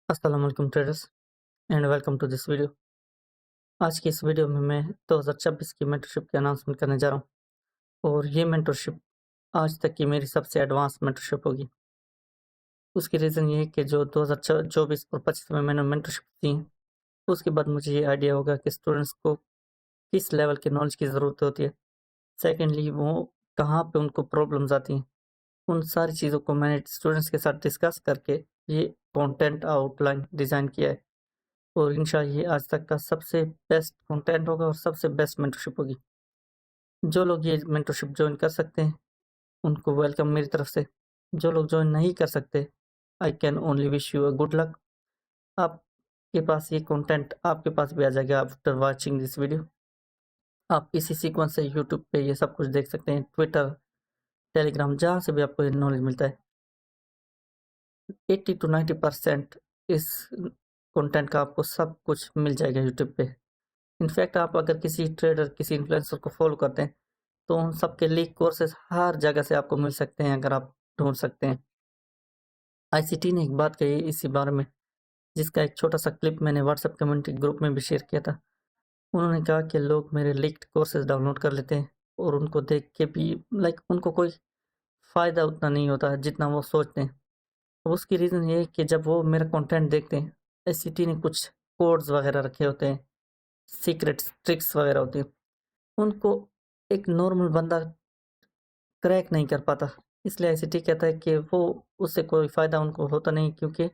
अस्सलाम वालेकुम traders and welcome to this video. आज की इस वीडियो में मैं 2026 की मेंटरशिप की अनाउंसमेंट करने जा रहा हूँ और ये मेंटरशिप आज तक की मेरी सबसे एडवांस मेंटरशिप होगी। उसकी रीज़न ये है कि जो 2024 और 25 में मैंने मेंटरशिप दी है, उसके बाद मुझे ये आइडिया होगा कि स्टूडेंट्स को किस लेवल की नॉलेज की ज़रूरत होती है। सेकेंडली वो कहाँ पे उनको प्रॉब्लम्स आती हैं, उन सारी चीज़ों को मैंने स्टूडेंट्स के साथ डिस्कस करके ये कंटेंट आउटलाइन डिज़ाइन किया है। और इंशाल्लाह ये आज तक का सबसे बेस्ट कंटेंट होगा और सबसे बेस्ट मेंटरशिप होगी। जो लोग ये मेंटरशिप जॉइन कर सकते हैं, उनको वेलकम मेरी तरफ से। जो लोग जॉइन नहीं कर सकते, I can only wish you a good luck. आपके पास ये कंटेंट आपके पास भी आ जाएगा आफ्टर वॉचिंग दिस वीडियो। आप इसी सीक्वेंस से यूट्यूब पे ये सब कुछ देख सकते हैं, ट्विटर, टेलीग्राम, जहाँ से भी आपको ये नॉलेज मिलता है। 80 टू 90% इस कंटेंट का आपको सब कुछ मिल जाएगा यूट्यूब पे। इनफैक्ट आप अगर किसी ट्रेडर, किसी इन्फ्लुएंसर को फॉलो करते हैं, तो उन सब के लीक कोर्सेज़ हर जगह से आपको मिल सकते हैं अगर आप ढूँढ सकते हैं। आईसीटी ने एक बात कही इसी बारे में, जिसका एक छोटा-सा क्लिप मैंने व्हाट्सएप कम्युनिटी ग्रुप में भी शेयर किया था। उन्होंने कहा कि लोग मेरे लीक्ड कोर्सेज़ डाउनलोड कर लेते हैं और उनको देख के भी उनको कोई फ़ायदा उतना नहीं होता है जितना वो सोचते हैं। अब उसकी रीज़न ये है कि जब वो मेरा कंटेंट देखते हैं, आईसीटी ने कुछ कोड्स वगैरह रखे होते हैं, सीक्रेट्स, ट्रिक्स वगैरह होती हैं। उनको एक नॉर्मल बंदा क्रैक नहीं कर पाता। इसलिए आईसीटी कहता है कि वो उससे कोई फ़ायदा उनको होता नहीं, क्योंकि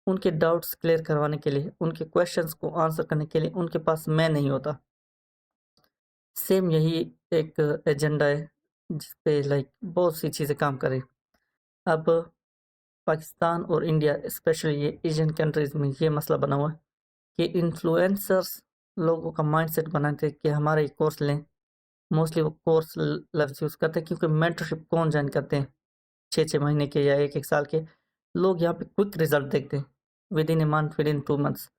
उनके डाउट्स क्लियर करवाने के लिए, उनके क्वेश्चंस को आंसर करने के लिए उनके पास मैं नहीं होता। सेम यही एक एजेंडा है जिस पे बहुत सी चीज़ें काम कर रही। अब पाकिस्तान और इंडिया, स्पेशली ये एशियन कंट्रीज़ में ये मसला बना हुआ है कि इन्फ्लुएंसर्स लोगों का माइंडसेट बनाते हैं कि हमारा ये कोर्स लें। मोस्टली वो कोर्स लफ्ज़ यूज़ करते हैं, क्योंकि मेंटरशिप कौन जॉइन करते हैं 6-6 महीने के या 1-1 साल के। लोग यहाँ पे क्विक रिज़ल्ट देखते हैं, with in a month, with in 2 months.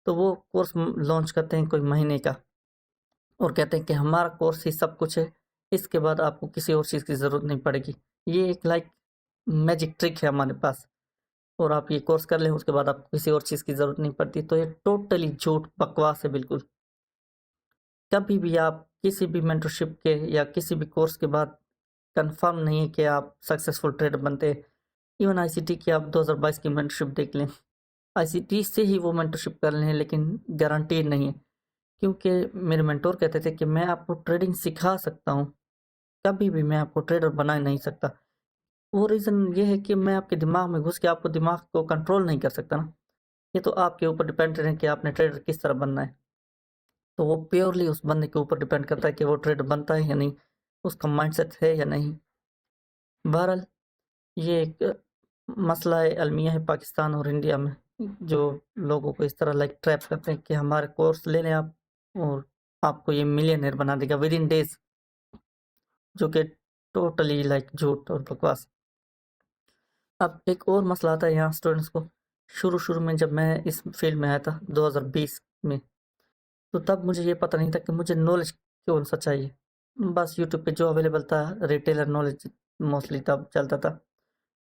तो वो कोर्स लॉन्च करते हैं कोई महीने का और कहते हैं कि हमारा कोर्स ही सब कुछ है, इसके बाद आपको किसी और चीज़ की ज़रूरत नहीं पड़ेगी। ये एक मैजिक ट्रिक है हमारे पास, और आप ये कोर्स कर लें, उसके बाद आपको किसी और चीज़ की ज़रूरत नहीं पड़ती। तो ये टोटली झूठ, बकवास है बिल्कुल। कभी भी आप किसी भी मेंटरशिप के या किसी भी कोर्स के बाद कंफर्म नहीं है कि आप सक्सेसफुल ट्रेडर बनते हैं। इवन आईसीटी की आप 2022 की मेंटरशिप देख लें, आईसीटी से ही वो मेंटरशिप कर लें, लेकिन गारंटीड नहीं है, क्योंकि मेरे मेंटोर कहते थे कि मैं आपको ट्रेडिंग सिखा सकता हूँ, कभी भी मैं आपको ट्रेडर बना नहीं सकता। वो रीज़न ये है कि मैं आपके दिमाग में घुस के आपको दिमाग को कंट्रोल नहीं कर सकता ना। ये तो आपके ऊपर डिपेंडेंट है कि आपने ट्रेडर किस तरह बनना है। तो वो प्योरली उस बंदे के ऊपर डिपेंड करता है कि वो ट्रेडर बनता है या नहीं, उसका माइंडसेट है या नहीं। बहरहाल ये एक मसला है, अलमिया है पाकिस्तान और इंडिया में, जो लोगों को इस तरह ट्रैप करते हैं कि हमारे कोर्स ले लें आप और आपको ये मिलियनेयर बना देगा विद इन डेज़, जो कि टोटली झूठ और बकवास। अब एक और मसला आता है यहाँ स्टूडेंट्स को। शुरू-शुरू में जब मैं इस फील्ड में आया था 2020 में, तो तब मुझे ये पता नहीं था कि मुझे नॉलेज कौन-सा चाहिए। बस यूट्यूब पे जो अवेलेबल था, रिटेलर नॉलेज मोस्टली तब चलता था।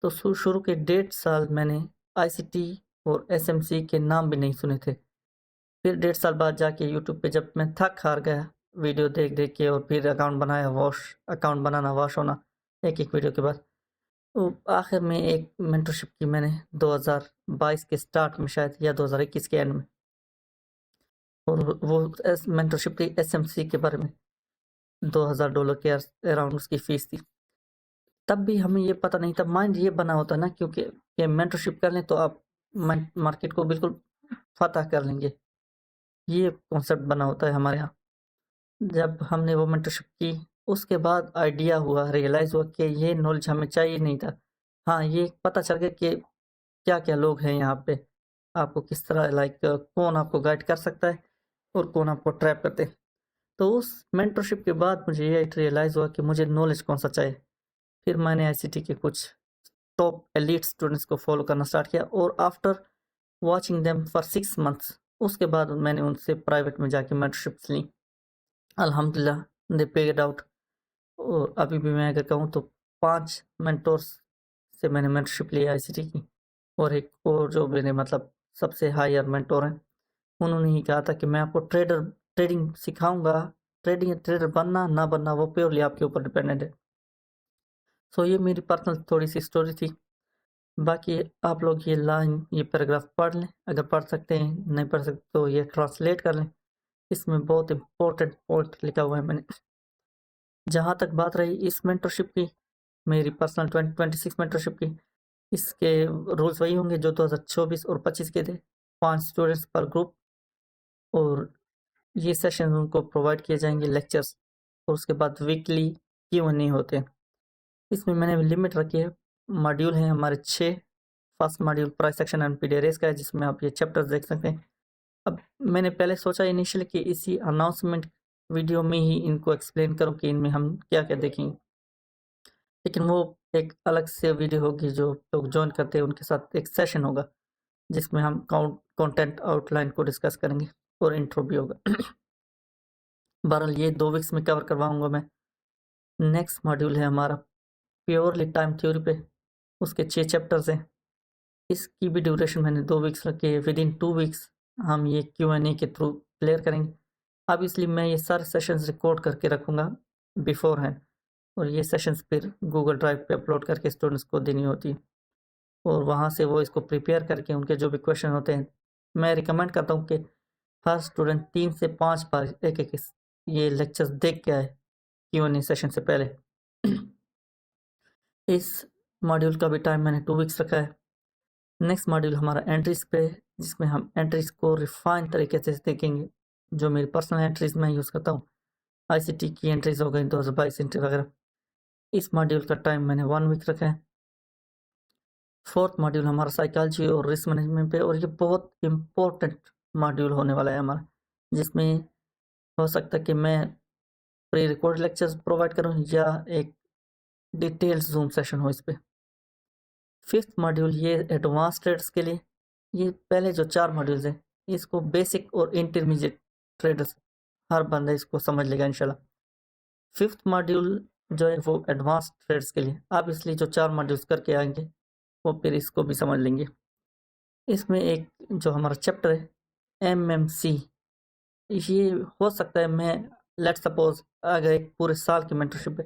तो शुरू के 1.5 साल मैंने आईसीटी और एसएमसी के नाम भी नहीं सुने थे। फिर 1.5 साल बाद जाके यूट्यूब पे जब मैं थक-हार गया वीडियो देख-देख के, और फिर अकाउंट बनाना, वॉश होना एक-एक वीडियो के बाद। तो आखिर में एक मेंटरशिप की मैंने 2022 के स्टार्ट में शायद, या 2021 के एंड में, और वो एस मेंटरशिप थी एसएमसी के बारे में। $2000 के अराउंड उसकी फ़ीस थी। तब भी हमें ये पता नहीं था, माइंड ये बना होता है ना, क्योंकि ये मेंटरशिप कर लें तो आप मार्केट को बिल्कुल फ़तह कर लेंगे। ये कॉन्सेप्ट बना होता है हमारे यहाँ। जब हमने वो मेंटरशिप की, उसके बाद आइडिया हुआ, रियलाइज़ हुआ कि ये नॉलेज हमें चाहिए नहीं था। हाँ, ये पता चल गया कि क्या-क्या लोग हैं यहाँ पे, आपको किस तरह कौन आपको गाइड कर सकता है और कौन आपको ट्रैप करते हैं। तो उस मेंटरशिप के बाद मुझे ये रियलाइज़ हुआ कि मुझे नॉलेज कौन-सा चाहिए। फिर मैंने आईसीटी के कुछ टॉप एलीट स्टूडेंट्स को फॉलो करना स्टार्ट किया, और after watching them for 6 months, उसके बाद मैंने उनसे प्राइवेट में जाके मेंटरशिप्स ली। अल्हम्दुलिल्लाह दे पेड आउट। और अभी भी मैं अगर कहूँ तो 5 मेंटोर्स से मैंने मेंटरशिप ली है आईसीटी की, और एक और जो मेरे सबसे हायर मेंटोर हैं। उन्होंने ही कहा था कि मैं आपको ट्रेडिंग सिखाऊँगा, ट्रेडर बनना ना बनना वो प्योरली आपके ऊपर डिपेंडेंट है। सो ये मेरी पर्सनल थोड़ी-सी स्टोरी थी। बाकी आप लोग ये पैराग्राफ पढ़ लें, अगर पढ़ सकते हैं, नहीं पढ़ सकते तो ये ट्रांसलेट कर लें। इसमें बहुत इम्पोर्टेंट पॉइंट लिखा हुआ है मैंने। जहाँ तक बात रही इस मेंटरशिप की, मेरी पर्सनल 2026 मेंटरशिप की, इसके रूल्स वही होंगे जो 2024 और 25 के थे, 5 स्टूडेंट्स पर ग्रुप, और ये सेशन उनको प्रोवाइड किए जाएंगे लेक्चर्स, और उसके बाद वीकली Q&A होते हैं। इसमें मैंने लिमिट रखी है, मॉड्यूल हैं हमारे 6। First module price action and PD arrays का है, जिसमें आप ये चैप्टर्स देख सकते हैं। अब मैंने पहले सोचा इनिशियली कि इसी अनाउंसमेंट वीडियो में ही इनको एक्सप्लेन करूं कि इनमें हम क्या-क्या देखेंगे, लेकिन वो एक अलग से वीडियो होगी, जो लोग जॉइन करते हैं उनके साथ एक सेशन होगा, जिसमें हम कंटेंट आउटलाइन को डिस्कस करेंगे और इंट्रो भी होगा। बहरहाल ये 2 वीक्स में कवर करवाऊँगा मैं। नेक्स्ट मॉड्यूल है हमारा प्योरली टाइम थ्योरी पे, उसके 6 चैप्टर्स हैं। इसकी भी ड्यूरेशन मैंने 2 वीक्स रखी है, विदिन 2 वीक्स हम ये Q&A के थ्रू क्लियर करेंगे। अब इसलिए मैं ये सारे सेशंस रिकॉर्ड करके रखूँगा बिफोर हैंड, और ये सेशंस फिर गूगल ड्राइव पे अपलोड करके स्टूडेंट्स को देनी होती है, और वहाँ से वो इसको प्रिपेयर करके उनके जो भी क्वेश्चन होते हैं, मैं रिकमेंड करता हूँ कि हर स्टूडेंट 3 से 5 बार एक-एक ये लेक्चर्स देख के आए Q&A सेशन से पहले। इस मॉड्यूल का भी टाइम मैंने 2 वीक्स रखा है। नेक्स्ट मॉड्यूल हमारा एंट्रीज पे, जिसमें हम एंट्रीज को रिफाइन तरीके से देखेंगे, जो मेरी पर्सनल एंट्रीज मैं यूज़ करता हूँ। ICT की एंट्रीज हो गई 2022 एंट्री वगैरह। इस मॉड्यूल का टाइम मैंने 1 वीक रखा है। फोर्थ मॉड्यूल हमारा साइकोलॉजी और रिस्क मैनेजमेंट पे, और ये बहुत इम्पोर्टेंट मॉड्यूल होने वाला है हमारा, जिसमें हो सकता है कि मैं प्री रिकॉर्ड लेक्चर्स प्रोवाइड करूँ या एक डिटेल्स जूम सेशन हो इस पे। फिफ्थ मॉड्यूल ये एडवांस ट्रेड्स के लिए, ये पहले जो 4 मॉड्यूल्स हैं इसको बेसिक और इंटरमीडिएट ट्रेडर्स हर बंदा इसको समझ लेगा इंशाल्लाह। फिफ्थ मॉड्यूल जो है वो एडवांस ट्रेड्स के लिए, आप इसलिए जो 4 मॉड्यूल्स करके आएंगे वो फिर इसको भी समझ लेंगे। इसमें एक जो हमारा चैप्टर है MMC, ये हो सकता है मैं लेट्स सपोज अगर एक पूरे साल की मेंटरशिप है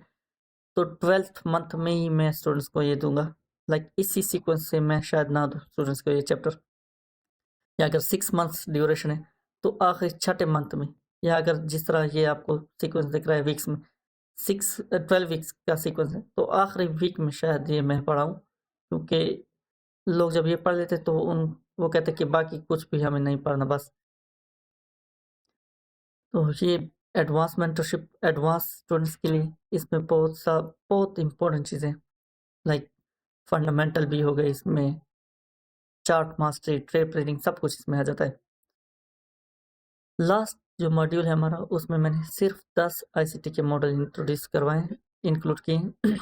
तो 12th मंथ में ही मैं स्टूडेंट्स को ये दूंगा, लाइक इसी सीक्वेंस से मैं शायद ना दूं स्टूडेंट्स को ये चैप्टर, या अगर 6 मंथ्स ड्यूरेशन है तो आखिर छठे मंथ में, या अगर जिस तरह ये आपको सीक्वेंस दिख रहा है वीक्स में 12 वीक्स का सीक्वेंस है, तो आखिरी वीक में शायद ये मैं पढ़ाऊँ, क्योंकि लोग जब ये पढ़ लेते तो वो कहते कि बाकी कुछ भी हमें नहीं पढ़ना बस। तो ये एडवांस मेंटरशिप एडवांस स्टूडेंट्स के लिए, इसमें बहुत इंपॉर्टेंट चीज़ें लाइक फंडामेंटल भी हो गए, इसमें चार्ट मास्टरी, ट्रेडिंग सब कुछ इसमें आ जाता है। लास्ट जो मॉड्यूल है हमारा, उसमें मैंने सिर्फ 10 ICT के मॉडल इंट्रोड्यूस करवाए, इंक्लूड किए हैं।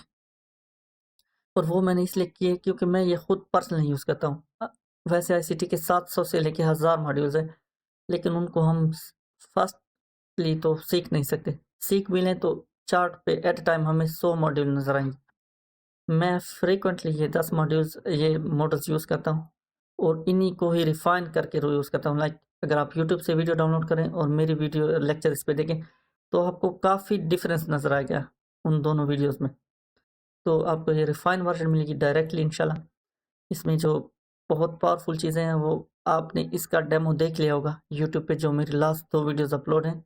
और वो मैंने इसलिए किए क्योंकि मैं ये खुद पर्सनली यूज़ करता हूँ। वैसे ICT के 700 से लेके 1000 मॉड्यूल्स हैं, लेकिन उनको हम फर्स्टली तो सीख नहीं सकते। सीख भी लें तो चार्ट पे एट अ टाइम हमें 100 मॉड्यूल नज़र आएंगे। मैं फ्रीक्वेंटली ये 10 मॉडल्स यूज़ करता हूँ, और इन्हीं को ही रिफाइन करके यूज़ करता हूँ। लाइक अगर आप यूट्यूब से वीडियो डाउनलोड करें और मेरी वीडियो लेक्चर इस पे देखें, तो आपको काफ़ी डिफरेंस नज़र आएगा उन दोनों वीडियोस में। तो आपको ये रिफाइन वर्जन मिलेगी डायरेक्टली इंशाल्लाह। इसमें जो बहुत पावरफुल चीज़ें हैं वो आपने इसका डेमो देख लिया होगा यूट्यूब पे, जो मेरी लास्ट 2 वीडियोस अपलोड हैं,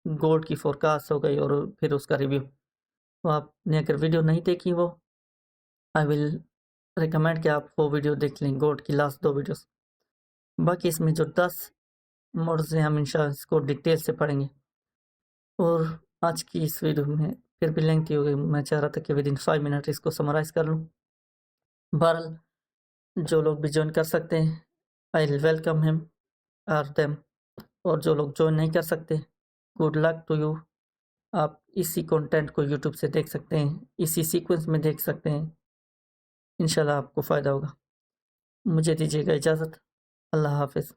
गोल्ड की फोरकास्ट हो गई और फिर उसका रिव्यू। तो आपने अगर वीडियो नहीं देखी वो, आई विल रिकमेंड कि आप वो वीडियो देख लें, गोल्ड की लास्ट 2 वीडियोस। बाकी इसमें जो 10 मोड्स हैं हम इंशाल्लाह इसको डिटेल से पढ़ेंगे। और आज की इस वीडियो में फिर भी लेंथी हो गई, मैं चाह रहा था कि विदिन 5 मिनट इसको समराइज़ कर लूँ। बहरहाल जो लोग भी जॉइन कर सकते हैं, आई विल वेलकम हिम और देम, और जो लोग जॉइन नहीं कर सकते, गुड लक टू यू। आप इसी कंटेंट को यूट्यूब से देख सकते हैं, इसी सीक्वेंस में देख सकते हैं, इंशाल्लाह आपको फ़ायदा होगा। मुझे दीजिएगा इजाज़त। अल्लाह हाफ़िज़।